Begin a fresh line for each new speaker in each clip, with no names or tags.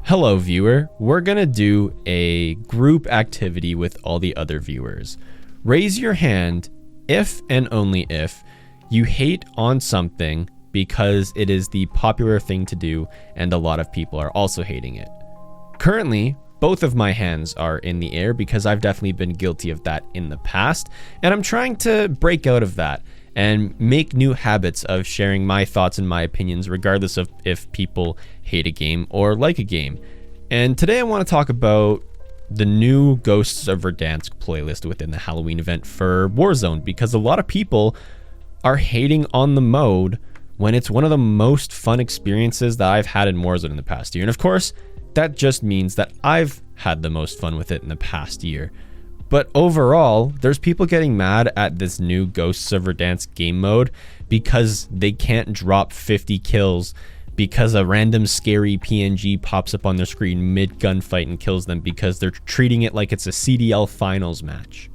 Hello viewer, we're gonna do a group activity with all the other viewers. Raise your hand if and only if you hate on something because it is the popular thing to do and a lot of people are also hating it. Currently, both of my hands are in the air because I've definitely been guilty of that in the past, and I'm trying to break out of that and make new habits of sharing my thoughts and my opinions regardless of if people hate a game or like a game. And today I want to talk about the new Ghosts of Verdansk playlist within the Halloween event for Warzone, because a lot of people are hating on the mode when it's one of the most fun experiences that I've had in Warzone in the past year. And of course, that just means that I've had the most fun with it in the past year. But overall, there's people getting mad at this new Ghosts of Verdansk game mode because they can't drop 50 kills because a random scary PNG pops up on their screen mid gunfight and kills them because they're treating it like it's a CDL finals match.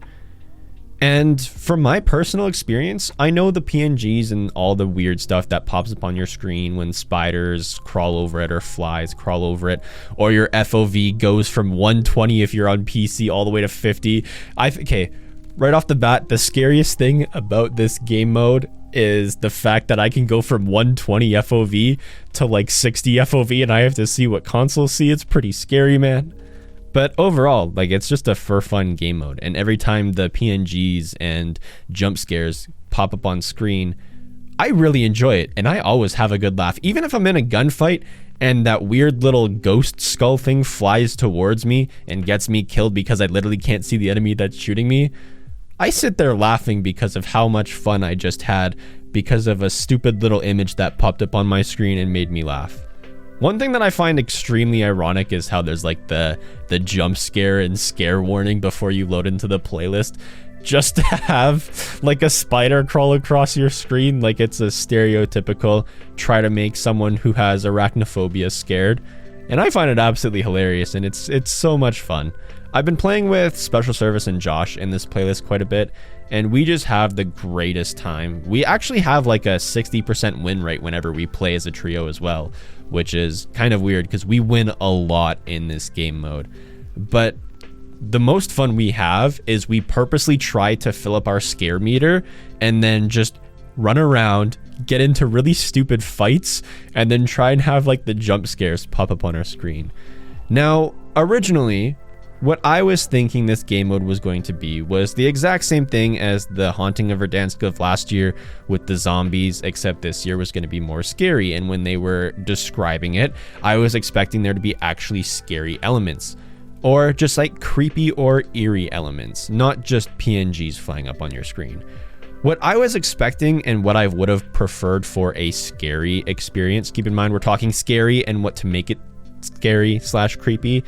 And from my personal experience, I know the PNGs and all the weird stuff that pops up on your screen when spiders crawl over it or flies crawl over it, or your FOV goes from 120 if you're on PC all the way to 50. Okay, right off the bat, the scariest thing about this game mode is the fact that I can go from 120 FOV to like 60 FOV and I have to see what consoles see. It's pretty scary, man. But overall, like, it's just a for fun game mode, and every time the PNGs and jump scares pop up on screen, I really enjoy it, and I always have a good laugh. Even if I'm in a gunfight and that weird little ghost skull thing flies towards me and gets me killed because I literally can't see the enemy that's shooting me, I sit there laughing because of how much fun I just had because of a stupid little image that popped up on my screen and made me laugh. One thing that I find extremely ironic is how there's like the jump scare and scare warning before you load into the playlist, just to have like a spider crawl across your screen like it's a stereotypical try to make someone who has arachnophobia scared. And I find it absolutely hilarious, and it's so much fun. I've been playing with Special Service and Josh in this playlist quite a bit, and we just have the greatest time. We actually have like a 60% win rate whenever we play as a trio as well, which is kind of weird because we win a lot in this game mode. But the most fun we have is we purposely try to fill up our scare meter and then just run around, get into really stupid fights, and then try and have like the jump scares pop up on our screen. Now, originally, what I was thinking this game mode was going to be was the exact same thing as the Haunting of Verdansk of last year with the zombies, except this year was going to be more scary. And when they were describing it, I was expecting there to be actually scary elements, or just like creepy or eerie elements, not just PNGs flying up on your screen. What I was expecting and what I would have preferred for a scary experience, keep in mind we're talking scary and what to make it scary / creepy,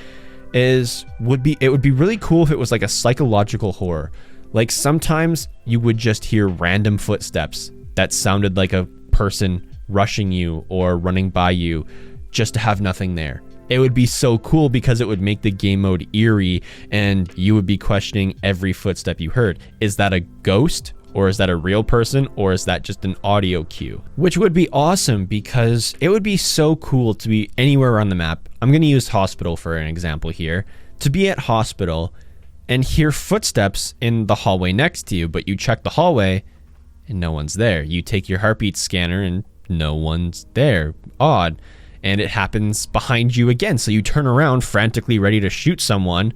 it would be really cool if it was like a psychological horror. Like sometimes you would just hear random footsteps that sounded like a person rushing you or running by you just to have nothing there. It would be so cool because it would make the game mode eerie and you would be questioning every footstep you heard. Is that a ghost? Or is that a real person? Or is that just an audio cue? Which would be awesome because it would be so cool to be anywhere on the map. I'm going to use hospital for an example here. To be at hospital and hear footsteps in the hallway next to you, but you check the hallway and no one's there. You take your heartbeat scanner and no one's there. Odd. And it happens behind you again. So you turn around frantically ready to shoot someone,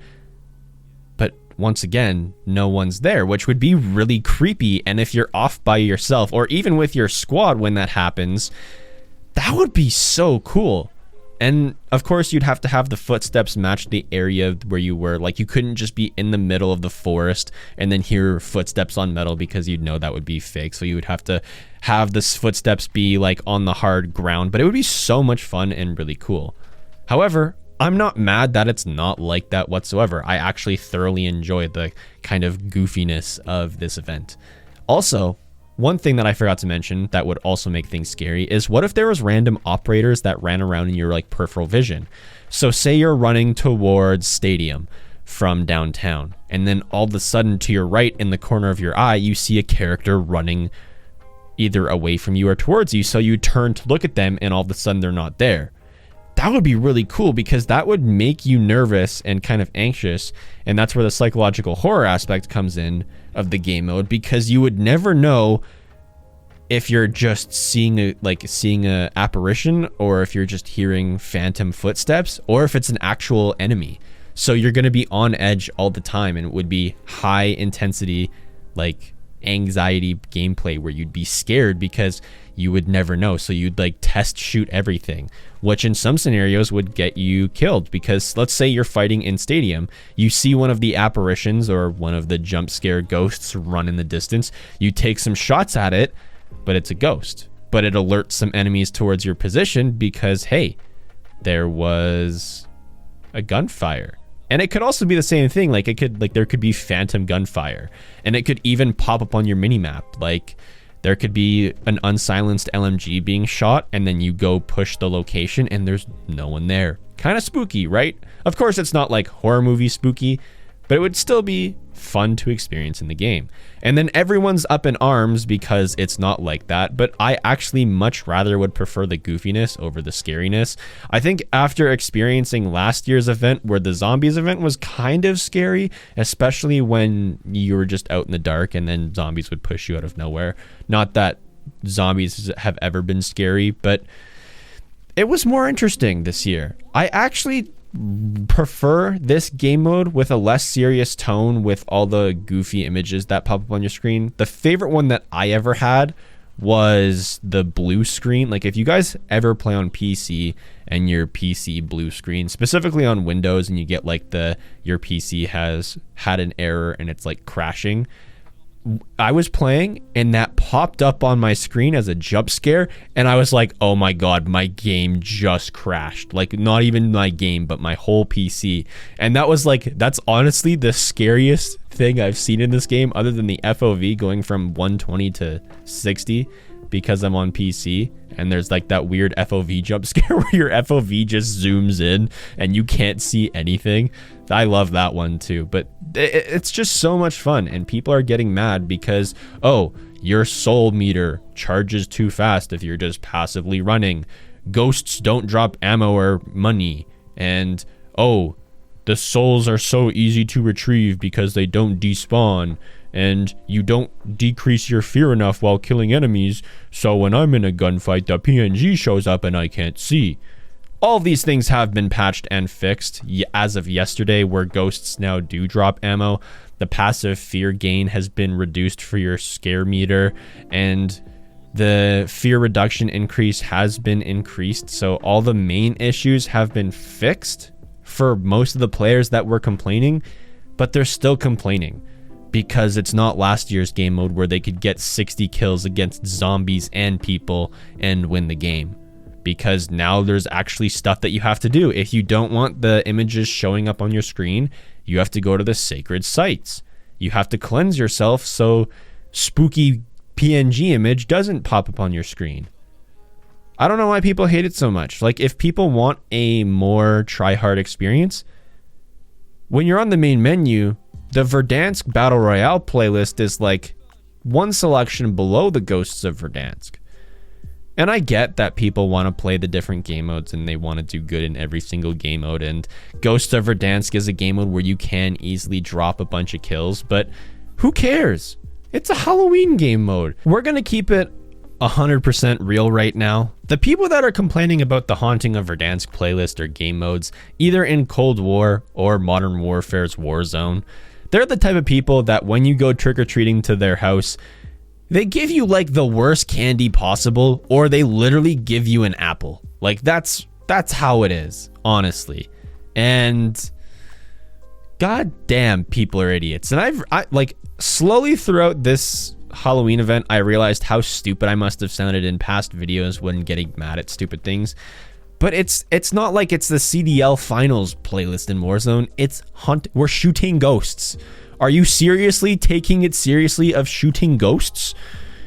but once again, no one's there, which would be really creepy. And if you're off by yourself or even with your squad when that happens, that would be so cool. And of course, you'd have to have the footsteps match the area where you were. Like you couldn't just be in the middle of the forest and then hear footsteps on metal because you'd know that would be fake. So you would have to have the footsteps be like on the hard ground, but it would be so much fun and really cool. However, I'm not mad that it's not like that whatsoever. I actually thoroughly enjoy the kind of goofiness of this event. Also, one thing that I forgot to mention that would also make things scary is what if there was random operators that ran around in your like peripheral vision? So say you're running towards Stadium from downtown, and then all of a sudden to your right in the corner of your eye, you see a character running either away from you or towards you. So you turn to look at them and all of a sudden they're not there. that would be really cool, because that would make you nervous and kind of anxious. And that's where the psychological horror aspect comes in of the game mode, because you would never know if you're just seeing a apparition, or if you're just hearing phantom footsteps, or if it's an actual enemy. So you're going to be on edge all the time, and it would be high intensity, like anxiety gameplay, where you'd be scared because you would never know. So you'd like test shoot everything, which in some scenarios would get you killed, because let's say you're fighting in stadium, you see one of the apparitions or one of the jump scare ghosts run in the distance, you take some shots at it, but it's a ghost, but it alerts some enemies towards your position because, hey, there was a gunfire. And it could also be the same thing, like there could be phantom gunfire, and it could even pop up on your minimap. Like there could be an unsilenced LMG being shot, and then you go push the location and there's no one there. Kind of spooky, right? Of course, it's not like horror movie spooky, but it would still be fun to experience in the game. And then everyone's up in arms because it's not like that, but I actually much rather would prefer the goofiness over the scariness. I think after experiencing last year's event, where the zombies event was kind of scary, especially when you were just out in the dark and then zombies would push you out of nowhere. Not that zombies have ever been scary, but it was more interesting this year. I actually prefer this game mode with a less serious tone, with all the goofy images that pop up on your screen. The favorite one that I ever had was the blue screen. Like if you guys ever play on PC and your PC blue screen, specifically on Windows, and you get like your PC has had an error and it's like crashing. I was playing and that popped up on my screen as a jump scare, and I was like, oh my god, my game just crashed. Like not even my game, but my whole PC. And that's honestly the scariest thing I've seen in this game, other than the FOV going from 120 to 60, because I'm on PC, and there's like that weird FOV jump scare where your FOV just zooms in and you can't see anything. I love that one too, but it's just so much fun, and people are getting mad because, oh, your soul meter charges too fast if you're just passively running. Ghosts don't drop ammo or money, and oh, the souls are so easy to retrieve because they don't despawn, and you don't decrease your fear enough while killing enemies, so when I'm in a gunfight, the PNG shows up and I can't see. All these things have been patched and fixed as of yesterday, where ghosts now do drop ammo. The passive fear gain has been reduced for your scare meter, and the fear reduction increase has been increased. So all the main issues have been fixed for most of the players that were complaining, but they're still complaining because it's not last year's game mode where they could get 60 kills against zombies and people and win the game. Because now there's actually stuff that you have to do. If you don't want the images showing up on your screen, you have to go to the sacred sites. You have to cleanse yourself so spooky PNG image doesn't pop up on your screen. I don't know why people hate it so much. Like, if people want a more try-hard experience, when you're on the main menu, the Verdansk Battle Royale playlist is like one selection below the Ghosts of Verdansk. And I get that people want to play the different game modes and they want to do good in every single game mode. And Ghosts of Verdansk is a game mode where you can easily drop a bunch of kills, but who cares? It's a Halloween game mode. We're going to keep it 100% real right now. The people that are complaining about the Haunting of Verdansk playlist or game modes, either in Cold War or Modern Warfare's Warzone, they're the type of people that when you go trick-or-treating to their house, they give you like the worst candy possible, or they literally give you an apple. Like that's how it is, honestly. And god damn, people are idiots. And I like slowly throughout this Halloween event, I realized how stupid I must have sounded in past videos when getting mad at stupid things. But it's not like it's the CDL finals playlist in Warzone. It's we're shooting ghosts. Are you seriously taking it seriously of shooting ghosts?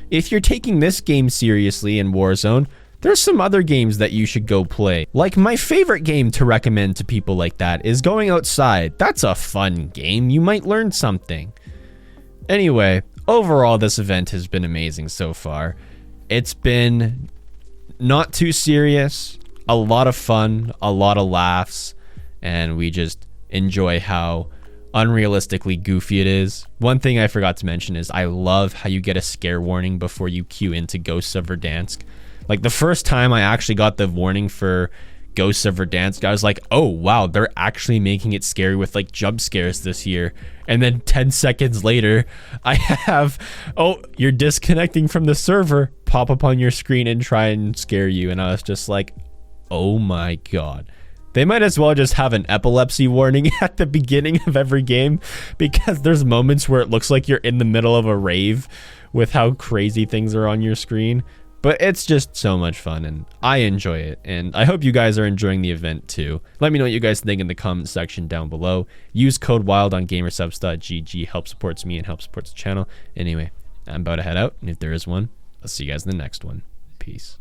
If you're taking this game seriously in Warzone, there's some other games that you should go play. Like, my favorite game to recommend to people like that is Going Outside. That's a fun game. You might learn something. Anyway, overall, this event has been amazing so far. It's been not too serious. a lot of fun, a lot of laughs, and we just enjoy how unrealistically goofy it is. One thing I forgot to mention is I love how you get a scare warning before you queue into Ghosts of Verdansk. Like the first time I actually got the warning for Ghosts of Verdansk, I was like, oh wow, they're actually making it scary with like jump scares this year. And then 10 seconds later, I have, oh, you're disconnecting from the server, pop up on your screen and try and scare you. And I was just like, oh my god. They might as well just have an epilepsy warning at the beginning of every game, because there's moments where it looks like you're in the middle of a rave with how crazy things are on your screen. But it's just so much fun, and I enjoy it, and I hope you guys are enjoying the event too. Let me know what you guys think in the comment section down below. Use code WILD on gamersubs.gg. Help supports me and help supports the channel. Anyway, I'm about to head out, and if there is one, I'll see you guys in the next one. Peace.